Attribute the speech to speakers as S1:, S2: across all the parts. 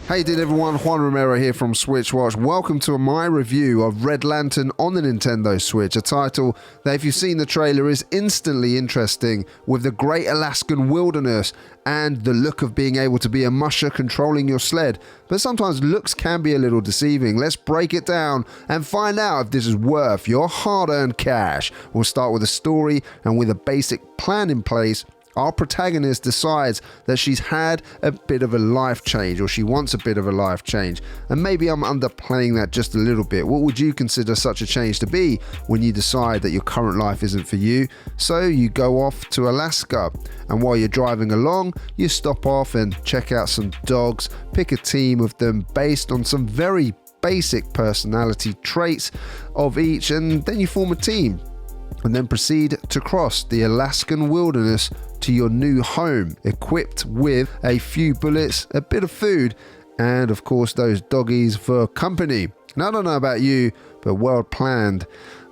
S1: Hey did everyone, Juan Romero here from SwitchWatch. Welcome to my review of Red Lantern on the Nintendo Switch, a title that if you've seen the trailer is instantly interesting, with the great Alaskan wilderness and the look of being able to be a musher controlling your sled. But sometimes looks can be a little deceiving. Let's break it down and find out if this is worth your hard-earned cash. We'll start with a story, and with a basic plan in place, our protagonist decides that she's had a bit of a life change, or she wants a bit of a life change. And maybe I'm underplaying that just a little bit. What would you consider such a change to be when you decide that your current life isn't for you? So you go off to Alaska, and while you're driving along, you stop off and check out some dogs, pick a team of them based on some very basic personality traits of each, and then you form a team. And then proceed to cross the Alaskan wilderness to your new home, equipped with a few bullets, a bit of food, and of course those doggies for company. Now I don't know about you, but well planned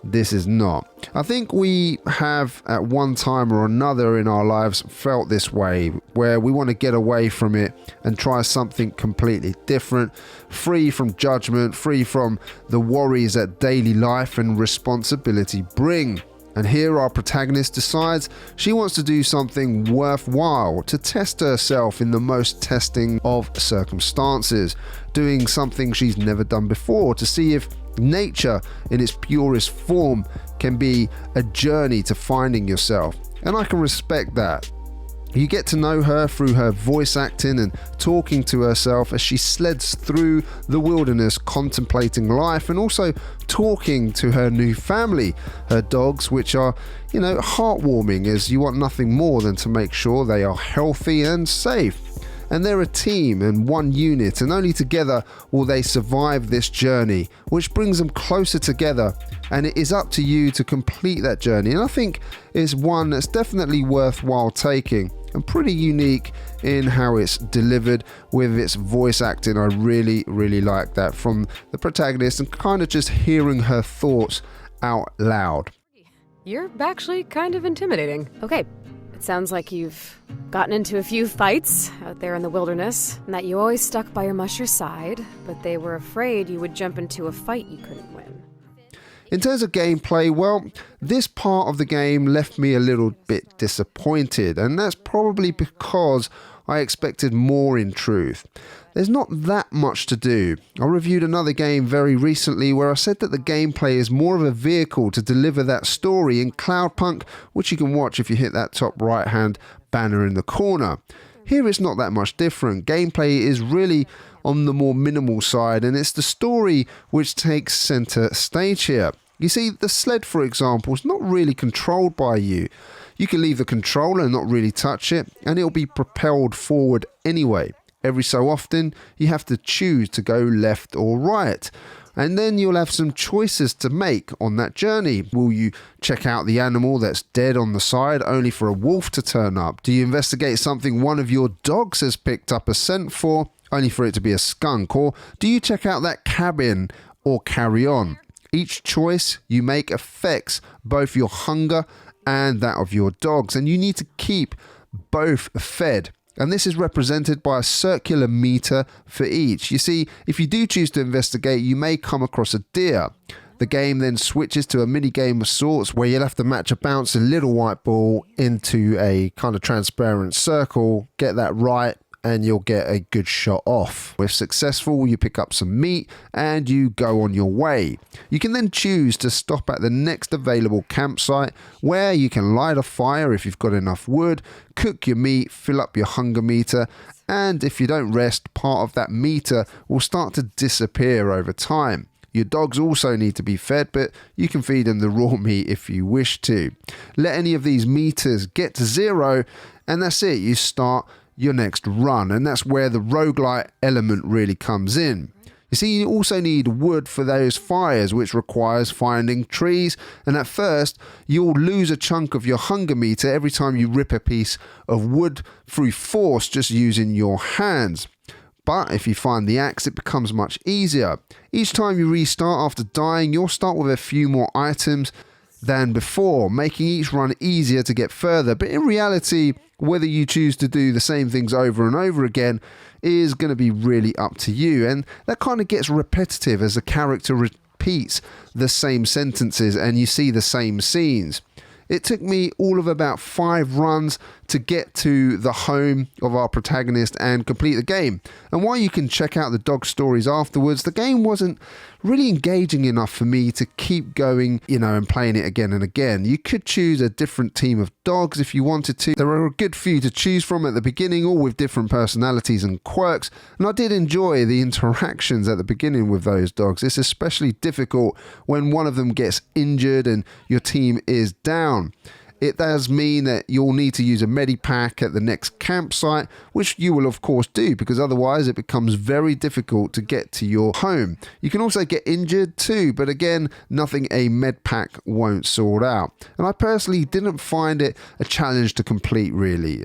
S1: this is not. I think we have at one time or another in our lives felt this way, where we want to get away from it and try something completely different, free from judgment, free from the worries that daily life and responsibility bring. And here our protagonist decides she wants to do something worthwhile to test herself in the most testing of circumstances, doing something she's never done before to see if nature in its purest form can be a journey to finding yourself. And I can respect that. You get to know her through her voice acting and talking to herself as she sleds through the wilderness, contemplating life, and also talking to her new family, her dogs, which are, heartwarming, as you want nothing more than to make sure they are healthy and safe. And they're a team and one unit, and only together will they survive this journey, which brings them closer together. And it is up to you to complete that journey. And I think it's one that's definitely worthwhile taking, and pretty unique in how it's delivered with its voice acting. I really, really like that from the protagonist, and kind of just hearing her thoughts out loud.
S2: You're actually kind of intimidating. Okay. Sounds like you've gotten into a few fights out there in the wilderness, and that you always stuck by your musher's side, but they were afraid you would jump into a fight you couldn't win.
S1: In terms of gameplay, well, this part of the game left me a little bit disappointed, and that's probably because I expected more in truth. There's not that much to do. I reviewed another game very recently where I said that the gameplay is more of a vehicle to deliver that story in Cloudpunk, which you can watch if you hit that top right hand banner in the corner. Here it's not that much different. Gameplay is really on the more minimal side, and it's the story which takes center stage here. You see, the sled, for example, is not really controlled by you. You can leave the controller and not really touch it, and it'll be propelled forward anyway. Every so often, you have to choose to go left or right. And then you'll have some choices to make on that journey. Will you check out the animal that's dead on the side only for a wolf to turn up? Do you investigate something one of your dogs has picked up a scent for only for it to be a skunk? Or do you check out that cabin or carry on? Each choice you make affects both your hunger and that of your dogs, and you need to keep both fed. And this is represented by a circular meter for each. You see, if you do choose to investigate, you may come across a deer. The game then switches to a mini game of sorts where you'll have to match a bouncing little white ball into a kind of transparent circle, get that right, and you'll get a good shot off. If successful, you pick up some meat and you go on your way. You can then choose to stop at the next available campsite where you can light a fire if you've got enough wood, cook your meat, fill up your hunger meter, and if you don't rest, part of that meter will start to disappear over time. Your dogs also need to be fed, but you can feed them the raw meat if you wish to. Let any of these meters get to zero, and that's it. You start your next run, and that's where the rogue-lite element really comes in. You see, you also need wood for those fires, which requires finding trees, and at first you'll lose a chunk of your hunger meter every time you rip a piece of wood through force just using your hands. But if you find the axe, it becomes much easier. Each time you restart after dying, you'll start with a few more items, than before, making each run easier to get further. But in reality, whether you choose to do the same things over and over again is going to be really up to you. And that kind of gets repetitive as the character repeats the same sentences and you see the same scenes. It took me all of about 5 runs to get to the home of our protagonist and complete the game. And while you can check out the dog stories afterwards, the game wasn't really engaging enough for me to keep going, and playing it again and again. You could choose a different team of dogs if you wanted to. There are a good few to choose from at the beginning, all with different personalities and quirks. And I did enjoy the interactions at the beginning with those dogs. It's especially difficult when one of them gets injured and your team is down. It does mean that you'll need to use a medipack at the next campsite, which you will of course do, because otherwise it becomes very difficult to get to your home. You can also get injured too, but again, nothing a medpack won't sort out. And I personally didn't find it a challenge to complete really.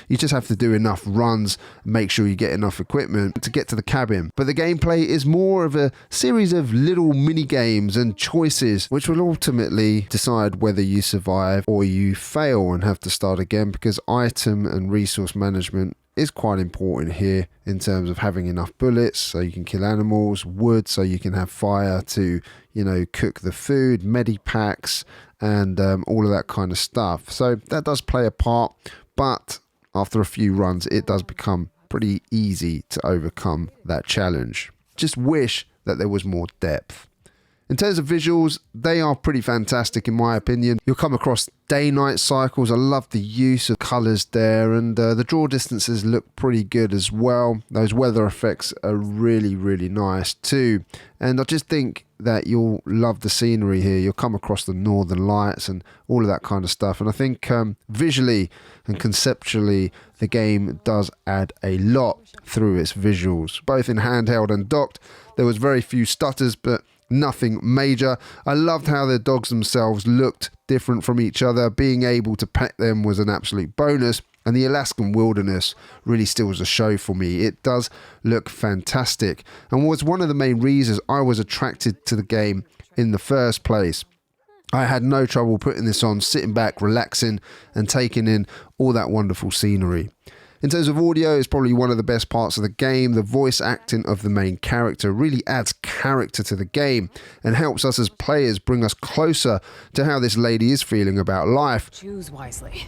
S1: You just have to do enough runs, make sure you get enough equipment to get to the cabin. But the gameplay is more of a series of little mini games and choices, which will ultimately decide whether you survive or you fail and have to start again, because item and resource management is quite important here in terms of having enough bullets so you can kill animals, wood so you can have fire to, cook the food, medipacks and all of that kind of stuff. So that does play a part, but after a few runs it does become pretty easy to overcome that challenge. Just wish that there was more depth. In terms of visuals, they are pretty fantastic in my opinion. You'll come across day-night cycles. I love the use of colours there, and the draw distances look pretty good as well. Those weather effects are really, really nice too. And I just think that you'll love the scenery here. You'll come across the northern lights and all of that kind of stuff. And I think visually and conceptually, the game does add a lot through its visuals. Both in handheld and docked, there was very few stutters, but nothing major. I loved how the dogs themselves looked different from each other. Being able to pet them was an absolute bonus, and the Alaskan wilderness really steals the show for me. It does look fantastic and was one of the main reasons I was attracted to the game in the first place. I had no trouble putting this on, sitting back, relaxing and taking in all that wonderful scenery. In terms of audio, it's probably one of the best parts of the game. The voice acting of the main character really adds character to the game and helps us as players bring us closer to how this lady is feeling about life.
S2: Choose wisely.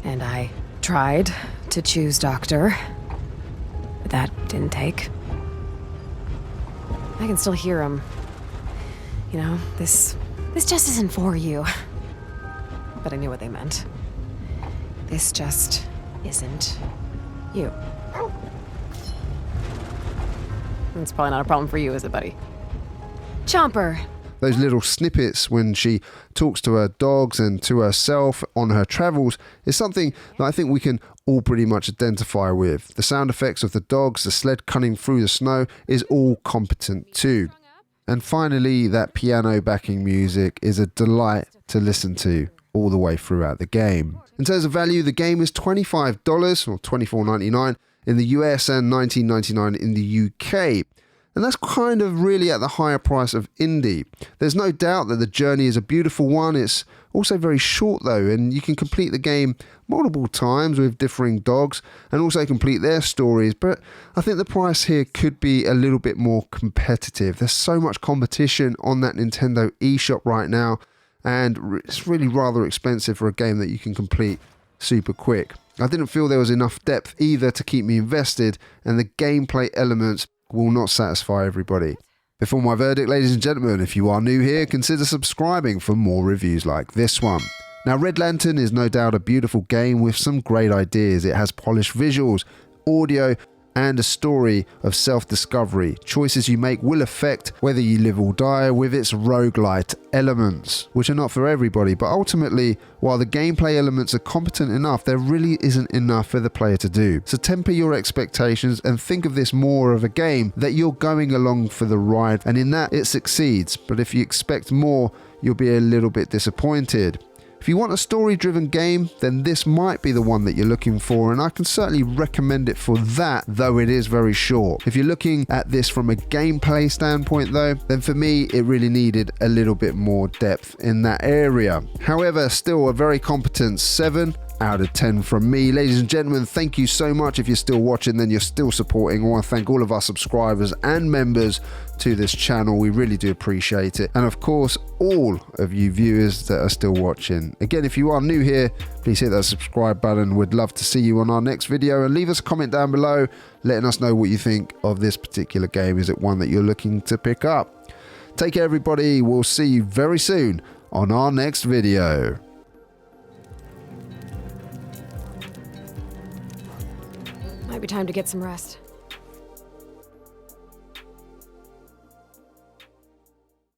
S2: And I tried to choose doctor, but that didn't take. I can still hear him. This just isn't for you. But I knew what they meant. This just isn't you. It's probably not a problem for you, is it, buddy? Chomper.
S1: Those little snippets when she talks to her dogs and to herself on her travels is something that I think we can all pretty much identify with. The sound effects of the dogs, the sled cutting through the snow is all competent too. And finally, that piano backing music is a delight to listen to all the way throughout the game. In terms of value, the game is $25 or $24.99 in the US and $19.99 in the UK. And that's kind of really at the higher price of indie. There's no doubt that the journey is a beautiful one. It's also very short though, and you can complete the game multiple times with differing dogs and also complete their stories. But I think the price here could be a little bit more competitive. There's so much competition on that Nintendo eShop right now, and it's really rather expensive for a game that you can complete super quick. I didn't feel there was enough depth either to keep me invested, and the gameplay elements will not satisfy everybody. Before my verdict, ladies and gentlemen, if you are new here, consider subscribing for more reviews like this one. Now, Red Lantern is no doubt a beautiful game with some great ideas. It has polished visuals, audio, and a story of self-discovery. Choices you make will affect whether you live or die with its rogue-lite elements, which are not for everybody, but ultimately, while the gameplay elements are competent enough, there really isn't enough for the player to do. So temper your expectations and think of this more of a game that you're going along for the ride, and in that it succeeds. But if you expect more, you'll be a little bit disappointed. If you want a story-driven game, then this might be the one that you're looking for, and I can certainly recommend it for that, though it is very short. If you're looking at this from a gameplay standpoint though, then for me it really needed a little bit more depth in that area. However, still a very competent 7 out of 10 from me. Ladies and gentlemen, thank you so much. If you're still watching, then you're still supporting. I want to thank all of our subscribers and members to this channel. We really do appreciate it. And of course, all of you viewers that are still watching. Again, if you are new here, please hit that subscribe button. We'd love to see you on our next video, and leave us a comment down below letting us know what you think of this particular game. Is it one that you're looking to pick up? Take care, everybody. We'll see you very soon on our next video.
S2: Might be time to get some rest.